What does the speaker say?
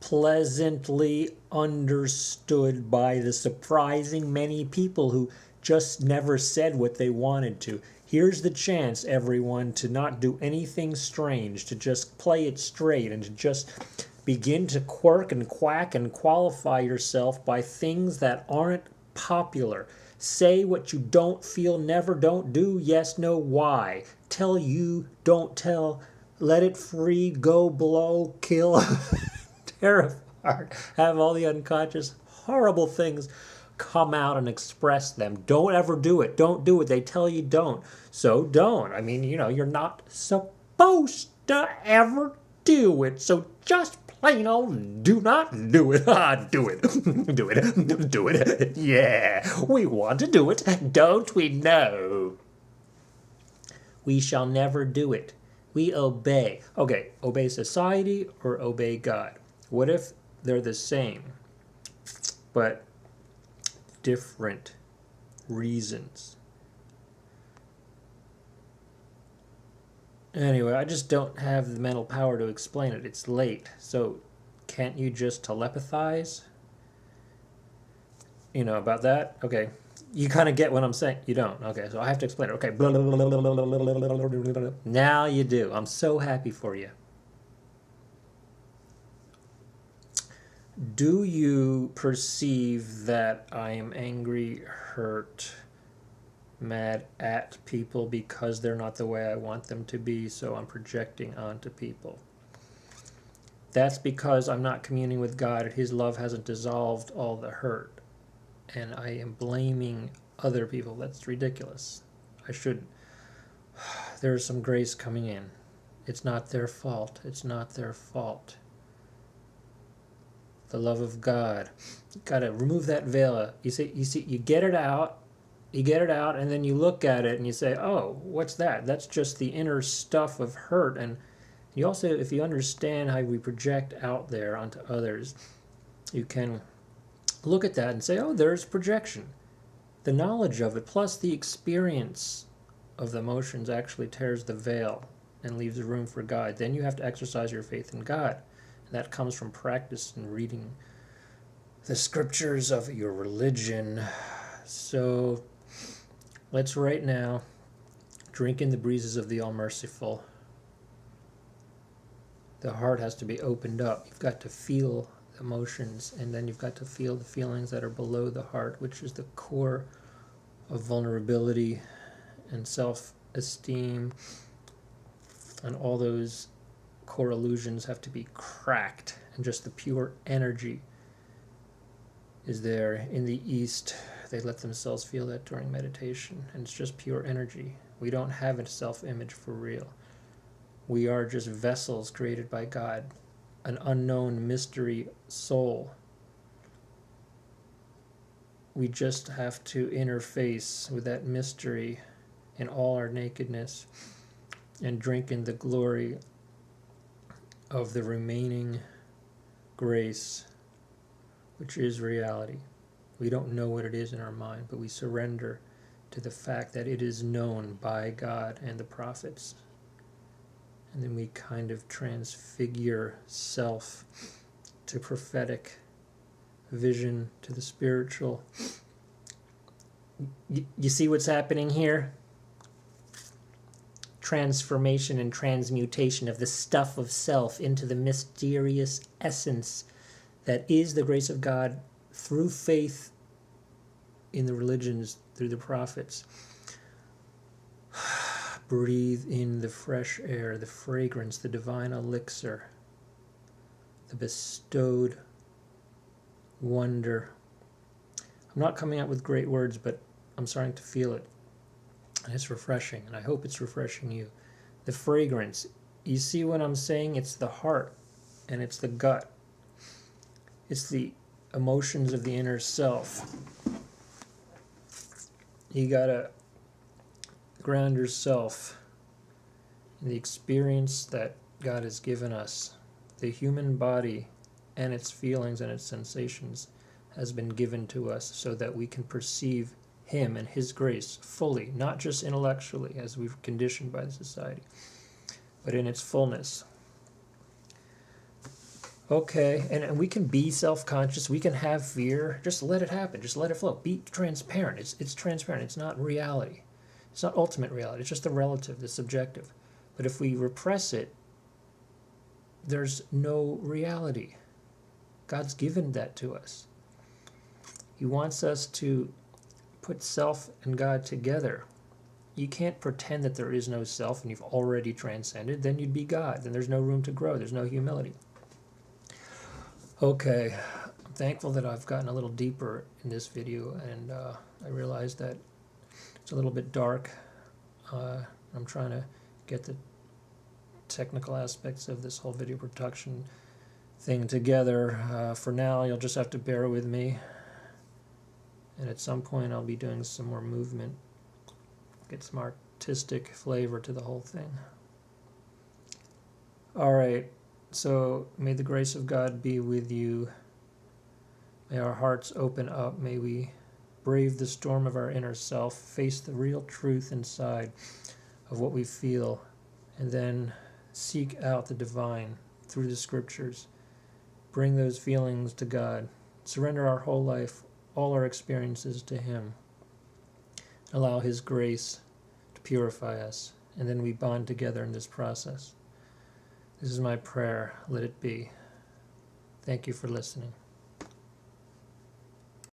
pleasantly understood by the surprising many people who just never said what they wanted to. Here's the chance, everyone, to not do anything strange, to just play it straight and to just begin to quirk and quack and qualify yourself by things that aren't popular. Say what you don't feel, never, don't do, yes, no, why. Tell you, don't tell, let it free, go, blow, kill, tear apart, have all the unconscious, horrible things come out and express them. Don't ever do it. Don't do it. They tell you don't. So don't. I mean, you're not supposed to ever do it. So just plain old do not do it. Do it. Do it. Do it. Yeah, we want to do it. Don't we know? We shall never do it. We obey. Okay, obey society or obey God? What if they're the same, but different reasons? Anyway, I just don't have the mental power to explain it. It's late. So can't you just telepathize? About that? Okay. You kind of get what I'm saying. You don't. Okay, so I have to explain it. Okay. Now you do. I'm so happy for you. Do you perceive that I am angry, hurt, mad at people because they're not the way I want them to be, so I'm projecting onto people? That's because I'm not communing with God and His love hasn't dissolved all the hurt. And I am blaming other people. That's ridiculous. I shouldn't. There is some grace coming in. It's not their fault. It's not their fault. The love of God. You gotta remove that veil. You see, you get it out, and then you look at it and you say, oh, what's that? That's just the inner stuff of hurt. And you also, if you understand how we project out there onto others, you can look at that and say, oh, there's projection. The knowledge of it, plus the experience of the emotions, actually tears the veil and leaves room for God. Then you have to exercise your faith in God. That comes from practice and reading the scriptures of your religion. So let's right now drink in the breezes of the All-Merciful. The heart has to be opened up. You've got to feel the emotions, and then you've got to feel the feelings that are below the heart, which is the core of vulnerability and self-esteem, and all those core illusions have to be cracked, and just the pure energy is there. In the East, they let themselves feel that during meditation, and it's just pure energy. We don't have a self-image for real. We are just vessels created by God, an unknown mystery soul. We just have to interface with that mystery in all our nakedness and drink in the glory of the remaining grace, which is reality. We don't know what it is in our mind, but we surrender to the fact that it is known by God and the prophets. And then we kind of transfigure self to prophetic vision, to the spiritual. You see what's happening here? Transformation and transmutation of the stuff of self into the mysterious essence that is the grace of God through faith in the religions, through the prophets. Breathe in the fresh air, the fragrance, the divine elixir, the bestowed wonder. I'm not coming out with great words, but I'm starting to feel it. And it's refreshing, and I hope it's refreshing you. The fragrance, you see what I'm saying? It's the heart, and it's the gut. It's the emotions of the inner self. You gotta ground yourself in the experience that God has given us. The human body and its feelings and its sensations has been given to us so that we can perceive Him and His grace fully, not just intellectually as we've conditioned by the society, but in its fullness. Okay, and we can be self-conscious. We can have fear. Just let it happen. Just let it flow. Be transparent. It's transparent. It's not reality. It's not ultimate reality. It's just the relative, the subjective. But if we repress it, there's no reality. God's given that to us. He wants us to put self and God together. You can't pretend that there is no self and you've already transcended. Then you'd be God. Then there's no room to grow. There's no humility. Okay, I'm thankful that I've gotten a little deeper in this video, and I realized that it's a little bit dark. I'm trying to get the technical aspects of this whole video production thing together. For now, you'll just have to bear with me, and at some point I'll be doing some more movement, get some artistic flavor to the whole thing. Alright, so may the grace of God be with you. May our hearts open up. May we brave the storm of our inner self, face the real truth inside of what we feel, and then seek out the divine through the scriptures. Bring those feelings to God. Surrender our whole life, all our experiences to Him. Allow His grace to purify us, and then we bond together in this process. This is my prayer. Let it be. Thank you for listening.